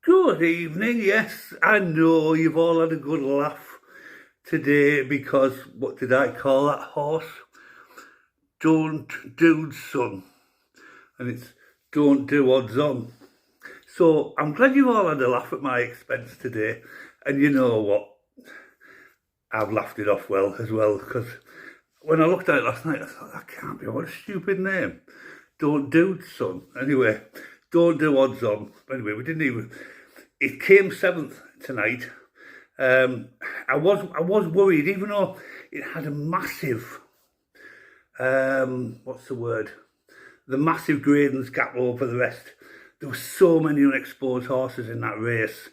Good evening. Yes, I know you've all had a good laugh today because what did I call that horse? Don't do son. And it's don't do odds on. So I'm glad you've all had a laugh at my expense today. And you know what? I've laughed it off well as well because when I looked at it last night, I thought, that can't be what a stupid name. Don't do son. Anyway, don't do odds on. Anyway, we didn't even. It came seventh tonight. I was worried, even though it had a massive what's the word? The massive gradings gap over the rest. There were so many unexposed horses in that race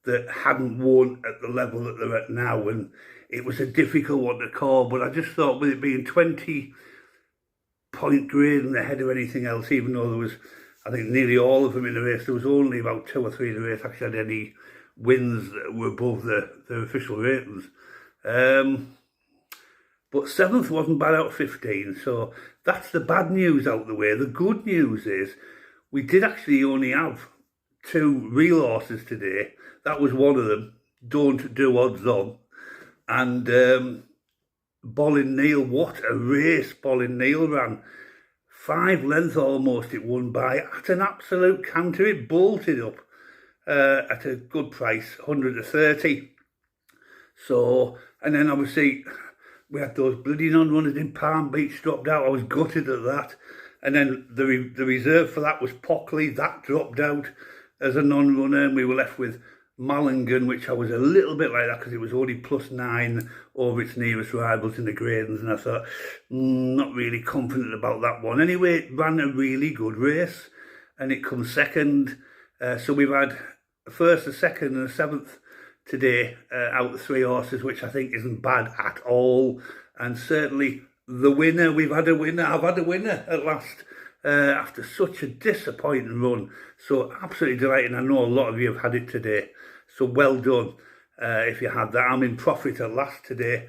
that hadn't won at the level that they're at now, and it was a difficult one to call. But I just thought, with it being 20-point grading ahead of anything else, even though there was, I think, nearly all of them in the race, there was only about 2 or 3 in the race actually had any wins that were above the official ratings. But seventh wasn't bad out of 15, so that's the bad news out the way. The good news is we did actually only have 2 real horses today. That was one of them, Don't Do Odds On. And Bolin Neil, what a race Bolin Neil ran. 5 lengths almost it won by, at an absolute canter. It bolted up at a good price, 130. So, and then obviously we had those bloody non-runners in Palm Beach dropped out. I was gutted at that. And then the reserve for that was Pockley. That dropped out as a non-runner, and we were left with Mullingan, which I was a little bit like that because it was only +9 over its nearest rivals in the gradings, and I thought, not really confident about that one. Anyway, it ran a really good race, and it comes second. So we've had a first, a second, and a seventh today out of 3 horses, which I think isn't bad at all. And certainly the winner, we've had a winner. I've had a winner at last after such a disappointing run. So absolutely delighted. I know a lot of you have had it today. So well done if you had that. I'm in profit at last today,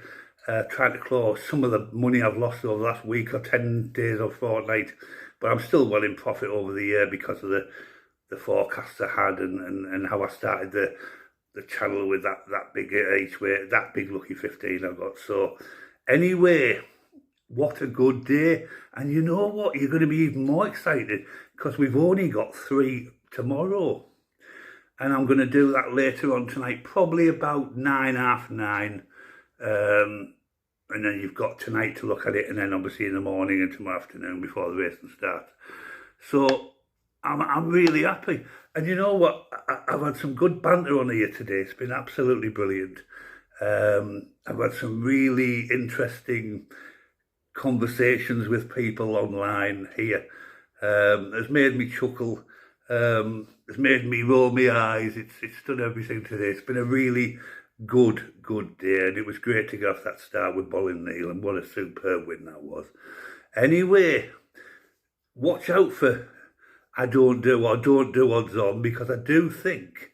trying to claw some of the money I've lost over the last week or 10 days or fortnight. But I'm still well in profit over the year because of the forecasts I had and how I started the channel with that big each way, that big lucky 15 I got. So anyway, what a good day. And you know what? You're going to be even more excited because we've only got 3 tomorrow. And I'm going to do that later on tonight, probably about 9, half 9. And then you've got tonight to look at it, and then obviously in the morning and tomorrow afternoon before the racing starts. So I'm really happy. And you know what? I've had some good banter on here today. It's been absolutely brilliant. I've had some really interesting conversations with people online here. It's made me chuckle. It's made me roll my eyes. It's done everything today. It's been a really good day, and it was great to get off that start with Bolin Neil, and what a superb win that was. Anyway, watch out for I don't do odds on, because I do think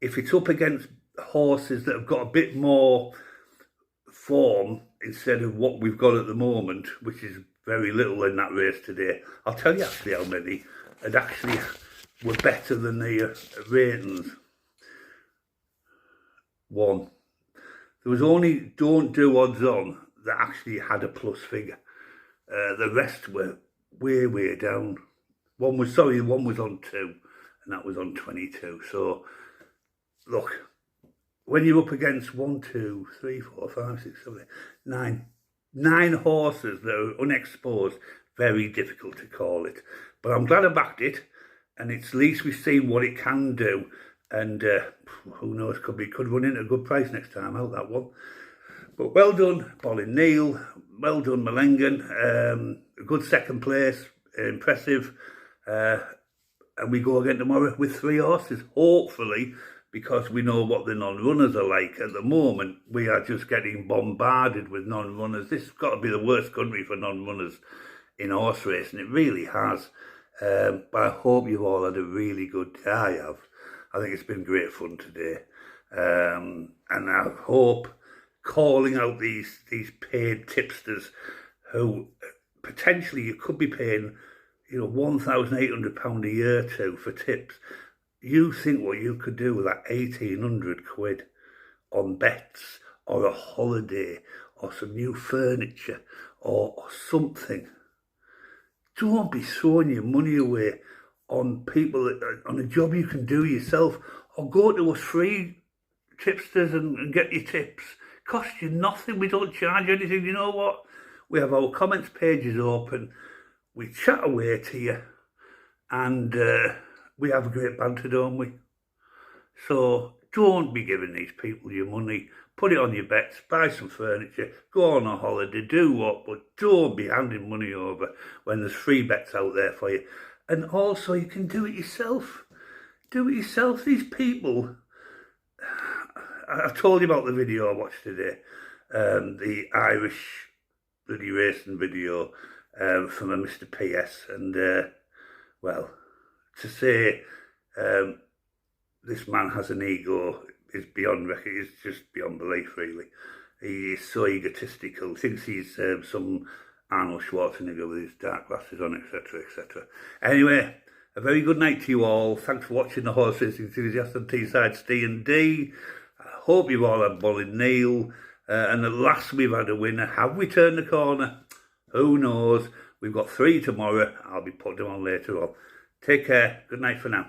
if it's up against horses that have got a bit more form instead of what we've got at the moment, which is very little in that race today. I'll tell you actually how many had actually were better than the ratings. 1. There was only Don't Do Odds On that actually had a plus figure. The rest were way down. One was on 2, and that was on 22. So, look, when you're up against 1, 2, 3, 4, 5, 6, 7, 8, 9 horses that are unexposed, very difficult to call it. But I'm glad I backed it, and it's at least we've seen what it can do. And who knows, could run into a good price next time out, that one. But well done, Bolin Neil. Well done, Mullingan. A good second place, impressive. And we go again tomorrow with 3 horses, hopefully, because we know what the non-runners are like. At the moment, we are just getting bombarded with non-runners. This has got to be the worst country for non-runners in horse racing. It really has. But I hope you've all had a really good day. I have. I think it's been great fun today. And I hope calling out these paid tipsters who potentially you could be paying £1,800 a year to for tips. you think what you could do with that 1,800 quid on bets or a holiday or some new furniture or something. Don't be throwing your money away on people, on a job you can do yourself, or go to us free tipsters and get your tips. Cost you nothing, we don't charge anything. You know what? We have our comments pages open, we chat away to you, and we have a great banter, don't we? So don't be giving these people your money. Put it on your bets, buy some furniture, go on a holiday, do what, but don't be handing money over when there's free bets out there for you. And also, you can do it yourself. Do it yourself. These people, I've told you about the video I watched today, the Irish bloody racing video from a Mr. PS. And, well, to say this man has an ego is beyond record. It's just beyond belief, really. He is so egotistical. Thinks he's some Arnold Schwarzenegger with his dark glasses on, etc., etc. Anyway, a very good night to you all. Thanks for watching the Horse Racing Enthusiast on Teesside Ste&Dee. I hope you've all had Bolin Neil. And at last we've had a winner. Have we turned the corner? Who knows? We've got 3 tomorrow. I'll be putting them on later on. Take care. Good night for now.